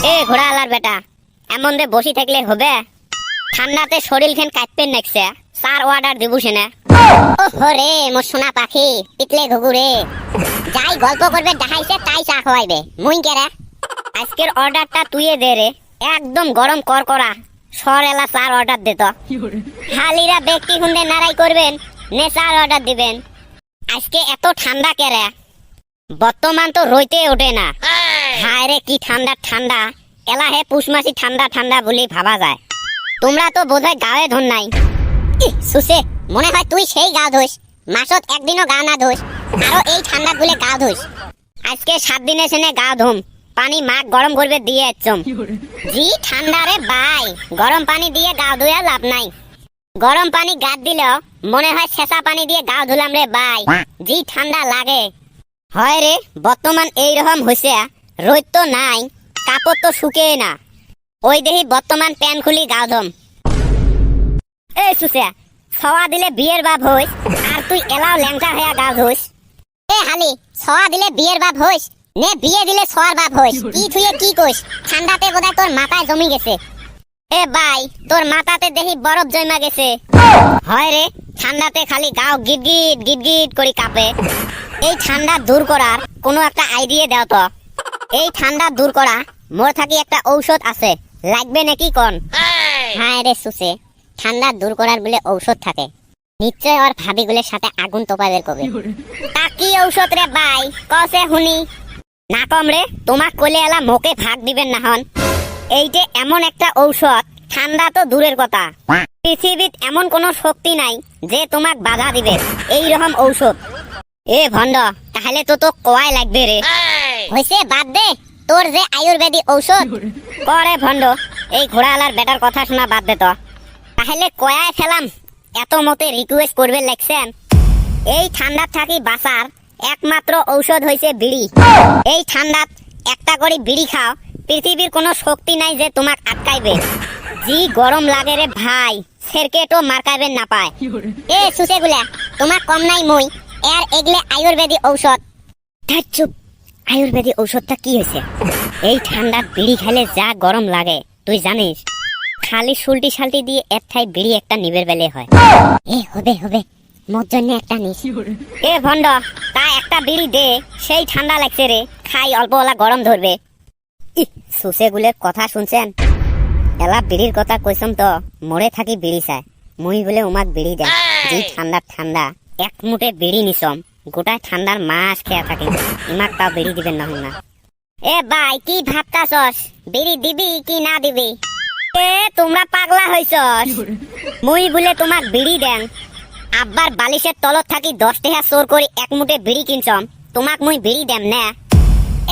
এ ঘোড়ালার বেটা, এমন দে বসি থাকলে হবে? ঠান্ডাতে শরীর খেন কাঁপবেন নাকছে, চার অর্ডার দিব সেনা। ওহো রে মোর সোনা পাখি, পিতলে ঘুঘুরে, যাই গল্প করবে দেখাইছে তাই চা খাওয়াইবে, মুই কেরে? আজকের অর্ডারটা তুইয়ে দে রে, একদম গরম করকরা সরেলা চার অর্ডার দে তো। হালিরা ব্যক্তি হুন্ডে নারাই করবেন, নে চার অর্ডার দিবেন। আজকে এত ঠান্ডা কেরে? বর্তমান তো রইতে ওঠে না। হায় রে কি ঠান্ডা ঠান্ডা, এলা হে পুষ মাসি ঠান্ডা ঠান্ডা বলি ভাবা যায়। তোমরা তো বোধহয় গায়ে ধন নাই। সুসে, মনে হয় তুই সেই গা ধুস, মাসত একদিনও গা না ধুস, আরো এই ঠান্ডা গুলে গা ধুস। আজকে 7 দিনে সেনে গা ধুম, পানি মাগ গরম করবে দিয়ে এসছম। জি ঠান্ডা রে ভাই, গরম পানি দিয়ে গা ধুয়ে লাভ নাই। গরম পানি গাত দিলেও মনে হয় ছেঁচা পানি দিয়ে গা ধুলাম রে ভাই, জি ঠান্ডা লাগে। হয় রে, বর্তমান এইরকম হইছে, রোদ তো নাই, কাপড় তো শুকে না। ওই দেহি বর্তমান প্যান খুলি গা ধম। এই সুসে, ছওয়া দিলে বিয়ের বাপ হইস, আর তুই এলাও ল্যাংচা হইয়া গা ধুস। এ হালি, ছওয়া দিলে বিয়ের বাপ হইস, নে বিয়ে দিলে ছওয়ার বাপ হইস, কি থুয়ে কি কইস? ঠান্ডাতে বোধহয় তোর মাথায় জমি গেছে। এ ভাই, তোর মাথাতে দেখি বরফ জমা গেছে। হয় রে, ঠান্ডাতে খালি গাও গিট গিট গিট গিট করে কাঁপে। এই ঠান্ডা দূর করার কোনো একটা আইডিয়া দাও তো। এই ঠান্ডা দূর করা মোর থাকি একটা ঔষধ আছে, লাগবে নাকি কোন? হ্যাঁ রে সুসে, ঠান্ডা দূর করার বলে ঔষধ থাকে, নিশ্চয় ওর ভাবিগুলোর সাথে আগুন তোপা বের করবে। তা কি ঔষধ রে ভাই, কসে হুনি? না কম রে, তোমাক কলে এলা মোকে ভাগ দিবেন না হন। এইটে এমন একটা ঔষধ, ঠান্ডা তো দূরের কথা, পৃথিবীত এমন কোন শক্তি নাই যে তোমাক বাধা দিবে এই রকম ঔষধ। এ ভন্ড, তাহলে তো তো কোয়াই লাগবে রে। হইছে বাদ দে, তোর যে আয়ুর্বেদিক ঔষধ করে ভন্ড, এই ঘোড়ালার বেটার কথা শোনা বাদ দে তো। তাহলে কয়ায় ফেলাম, এত মতে রিকোয়েস্ট করবে লেখছেন। এই ঠান্ডা থাকি বাঁচার একমাত্র ঔষধ হইছে বিড়ি। এই ঠান্ডাত একটা করে বিড়ি খাও, পৃথিবীর কোনো শক্তি নাই যে তোমাক আটকাইবে। জি গরম লাগে রে ভাই, সেরকেটো মারকাইবেন না পায়। এ সুসেগুলা, তোমাক কম নাই মই, এর এগলে আয়ুর্বেদিক ঔষধ। চুপ, আয়ুর্বেদিক ঔষধটা কি হয়েছে? এই ঠান্ডার বিড়ি খেলে যা গরম লাগে তুই জানিস? খালি সুলটি শালটি দিয়ে এর ঠাই বিড়ি একটা নিবের বেলে হয়। এ হবে হবে, মোর জন্য একটা নিস। এ ভন্ড, তা একটা বিড়ি দে, সেই ঠান্ডা লাগছে রে, খাই অল্প ওলা গরম ধরবে। সুসেগুলের কথা শুনছেন? এলা বিড়ির কথা কইছম তো, মরে থাকি বিড়ি চায়, মুই বলে উমাক বিড়ি দেয়। যে ঠান্ডা ঠান্ডা এক মুঠে বিড়ি নিছম, গোটায় ঠান্ডার মাস খেয়া থাকি, ইমাক তাও বিড়ি দিবেন না না। এ ভাই কি ভাবতাছস, বিড়ি দিবি কি না দিবি? এ তোমরা পাগলা হইছস, মুই বলে তোমাক বিড়ি দেন। আব্বার বালিশের তলত থাকি 10 টাকা চোর করে এক মুঠে বিড়ি কিনছম, তোমাক মুই বিড়ি দেম না?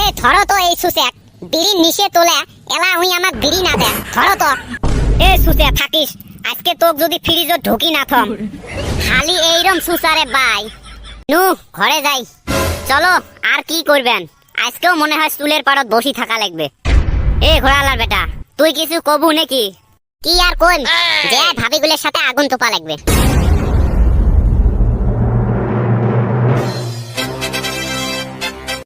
এ ধরো তো এই সুসেক, বিড়ি নিচে তোলে এলা হুই আমাক বিড়ি না দেন, ধরো তো। এ সুসে থাকিস, আজকে তোক যদি ফ্রিজে ঢুকি না থম, খালি এইরম সুসারে ভাই। নু ঘরে যাই, চলো আর কি করবেন, আজকেও মনে হয় চুলের পাড়ত বসি থাকা লাগবে। এ ঘোড়ালার বেটা, তুই কিছু কবু নাকি? কি আর কোন, যে ভাবিগুলোর সাথে আগুন তোপা লাগবে।